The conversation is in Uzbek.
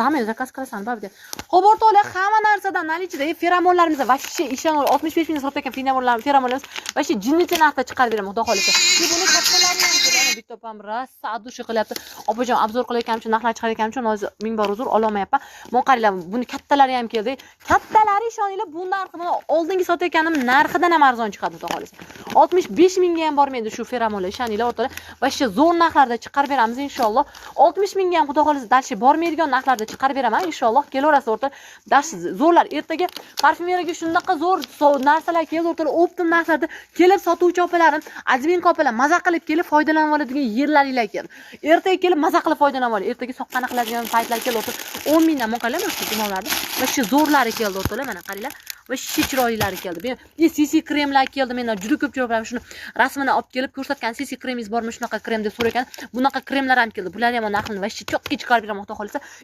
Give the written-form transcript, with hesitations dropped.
hamma zakaz qilasan babga. Xo'p o'rtoqlar, hamma narsadan nalichida feromonlarimiz va shi ishonol 65 ming sotayotgan feromonlarimiz va shi jinnicha narxda chiqarib beraman, xudo xolisa. Buni kattalarni ham keladi, bitta opam rosa adushi qilyapti. Opajon obzor qilayotganim uchun, narxlar chiqarayotganim uchun hozir ming bor uzr ololmayapman. Men qaranglar, buni kattalari ham keldi. Kattalari ishoninglar, bu narxi mana oldingi sotayotganim narxidan ham arzon chiqadi, xudo xolisa. 65 mingga ham bormaydi shu feromonlar, ishoninglar o'rtoqlar. Va shu zo'r narxlarda chiqarib beramiz inshaalloh. 60 mingga ham xudo xolisa dalshi bormaydigan narxlarda chiqarib beraman inshaalloh. Kelaverasiz o'rtoqlar. Dash zo'rlar. Ertaga parfumeriyaga shunaqa zo'r narsalar keldi o'rtoqlar. Optim narxlarda kelib sotuvchi opalarim, admin opalar maza qilib kelib foydalanib oladigan yerlaringlar keldi. Ertaga kelib maza qilib foydalanib oladi. Ertaga soqqani qiladigan saytlar keldi o'rtoqlar. 10 mingdan mo'qalayman shu gumonlarda. Va shu zo'rlari keldi o'rtoqlar, mana qaranglar. Va shu chiroylilari keldi. CC kremlar keldi. Men juda ko'pchilik shuni rasmini olib kelib ko'rsatgan. CC kremingiz bormi shunaqa krem deb so'ragan. Bunaqa kremlar ham keldi. Bular ham narxini va shu cho'qqa chiqarib beraman, xudo xolisa.